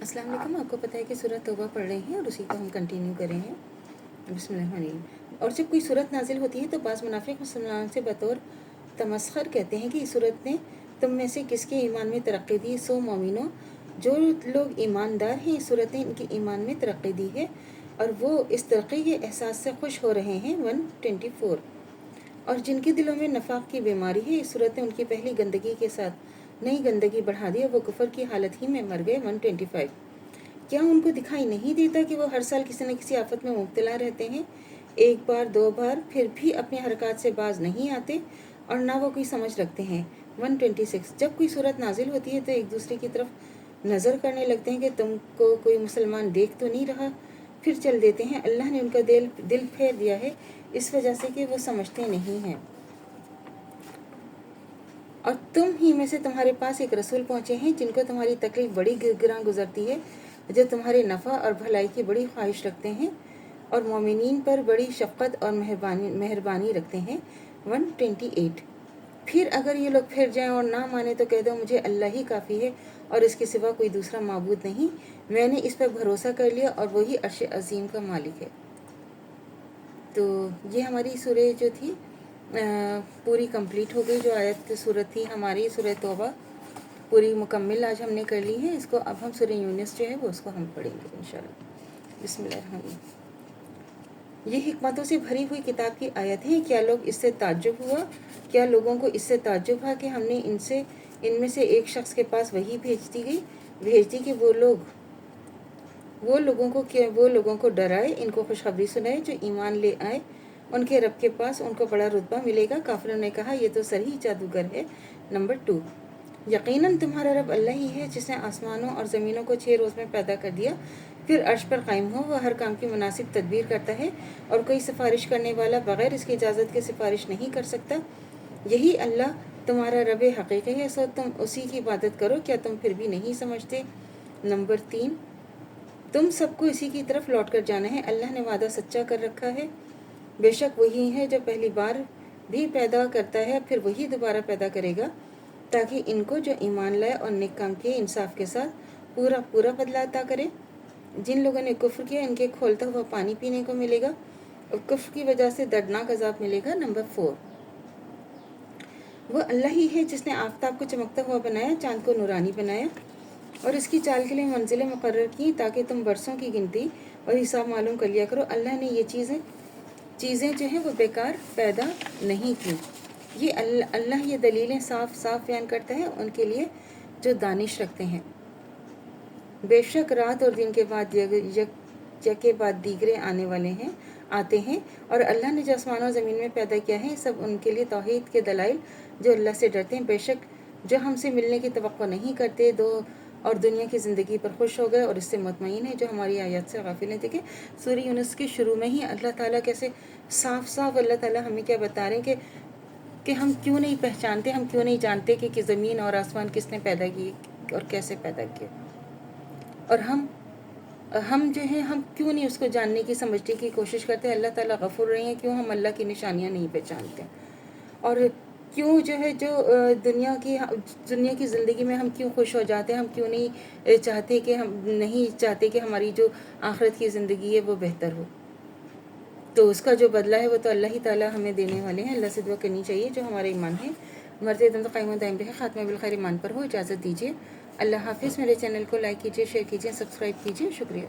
अस्सलाम वालेकुम। आपको पता है कि सूरत तौबा पढ़ रहे हैं और उसी को हम कंटिन्यू कर रहे हैं। बिस्मिल्लाहिर्रहमानिर्रहीम। और जब कोई सूरत नाजिल होती है तो बाज़ मुनाफिक मुसलमान से बतौर तमस्खर कहते हैं कि इस सूरत ने तुम में से किसके ईमान में तरक्की दी। सो मोमिनो, जो लोग ईमानदार हैं इस सूरत ने इनके ईमान में तरक्की दी है और वो इस तरक्की के एहसास से खुश हो रहे हैं। 124। और जिनके दिलों में नफाक की बीमारी है इस सूरत ने उनकी पहली गंदगी के साथ नई गंदगी बढ़ा दी और वो कुफर की हालत ही में मर गए। 125। क्या उनको दिखाई नहीं देता कि वो हर साल किसी न किसी आफत में मुब्तला रहते हैं, एक बार दो बार, फिर भी अपने हरकत से बाज नहीं आते और ना वो कोई समझ रखते हैं। 126। जब कोई सूरत नाजिल होती है तो एक दूसरे की तरफ नज़र करने लगते हैं कि तुमको कोई मुसलमान देख तो नहीं रहा, फिर चल देते हैं। अल्लाह ने उनका दिल फेर दिया है इस वजह से कि वो समझते नहीं हैं। और तुम ही में से तुम्हारे पास एक रसूल पहुँचे हैं जिनको तुम्हारी तकलीफ बड़ी गिरगिरां गुजरती है, जो तुम्हारे नफ़ा और भलाई की बड़ी ख्वाहिश रखते हैं और मोमिनीन पर बड़ी शफ़क़त और मेहरबानी रखते हैं। 128। फिर अगर ये लोग फिर जाएं और ना माने तो कह दो मुझे अल्लाह ही काफ़ी है और इसके सिवा कोई दूसरा माबूद नहीं। मैंने इस पर भरोसा कर लिया और वही अर्श अज़ीम का मालिक है। तो ये हमारी सूरह जो थी पूरी कंप्लीट हो गई। जो आयत सूरत थी हमारी सूरह तौबा पूरी मुकम्मल आज हमने कर ली है। इसको अब हम सूरह यूनुस जो है वो उसको हम पढ़ेंगे इंशाअल्लाह। बिस्मिल्लाहिर्रहमानिर्रहीम। ये हिकमतों से भरी हुई किताब की आयत है। क्या लोग इससे ताज्जुब हुआ? क्या लोगों को इससे ताज्जुब हुआ कि हमने इनमें से एक शख्स के पास वही भेज दी कि वो लोगों को डराए, इनको खुशखबरी सुनाए जो ईमान ले आए, उनके रब के पास उनको बड़ा रुतबा मिलेगा। काफिरों ने कहा ये तो सही जादूगर है। नंबर 2। यकीनन तुम्हारा रब अल्लाह ही है जिसने आसमानों और ज़मीनों को 6 रोज़ में पैदा कर दिया, फिर अर्श पर कायम हो। वह हर काम की मुनासिब तदबीर करता है और कोई सिफारिश करने वाला बग़ैर इसकी इजाज़त के सिफारिश नहीं कर सकता। यही अल्लाह तुम्हारा रब हकीकी है, सो तुम उसी की इबादत करो। क्या तुम फिर भी नहीं समझते? नंबर 3। तुम सबको इसी की तरफ लौट कर जाना है। अल्लाह ने वादा सच्चा कर रखा है। बेशक वही है जो पहली बार भी पैदा करता है, फिर वही दोबारा पैदा करेगा ताकि इनको जो ईमान लाए और नेक काम किए इंसाफ के साथ पूरा पूरा बदला अता करे। जिन लोगों ने कुफ्र किया इनके खोलता हुआ पानी पीने को मिलेगा और कुफ्र की वजह से दर्दनाक अजाब मिलेगा। नंबर 4। वह अल्लाह ही है जिसने आफताब को चमकता हुआ बनाया, चांद को नूरानी बनाया और इसकी चाल के लिए मंजिलें मुकर्रर की ताकि तुम बरसों की गिनती और हिसाब मालूम कर लिया करो। अल्लाह ने ये चीज़ें जो हैं वो बेकार पैदा नहीं की। ये अल्लाह ये दलीलें साफ साफ बयान करता है उनके लिए जो दानिश रखते हैं। बेशक रात और दिन के बाद यके बाद दीगरे आते हैं और अल्लाह ने जो आसमानों और ज़मीन में पैदा किया है सब उनके लिए तौहीद के दलाइल जो अल्लाह से डरते हैं। बेशक जो हमसे मिलने की तवक्को नहीं करते और दुनिया की ज़िंदगी पर खुश हो गए और इससे मुतमईन है, जो हमारी आयत से गाफिल हैं। देखिए सूरह यूनुस के शुरू में ही अल्लाह ताला कैसे साफ साफ अल्लाह ताला हमें क्या बता रहे हैं कि हम क्यों नहीं पहचानते, हम क्यों नहीं जानते कि ज़मीन और आसमान किसने पैदा किए और कैसे पैदा किए, और हम जो है हम क्यों नहीं उसको जानने की समझने की कोशिश करते। अल्लाह ताला गफूर रहे हैं, क्यों हम अल्लाह की निशानियाँ नहीं पहचानते, और क्यों जो है जो दुनिया की ज़िंदगी में हम क्यों खुश हो जाते हैं, हम क्यों नहीं चाहते कि हमारी जो आखिरत की ज़िंदगी है वो बेहतर हो। तो उसका जो बदला है वो तो अल्लाह ही ताला हमें देने वाले हैं। अल्लाह से दुआ करनी चाहिए जो हमारा ईमान है मरते दम तो क़यामत दायम रहे, ख़ात्मा बिल खैर ईमान पर हो। इजाज़त दीजिए। अल्लाह हाफ़िज़। मेरे चैनल को लाइक कीजिए, शेयर कीजिए, सब्सक्राइब कीजिए। शुक्रिया।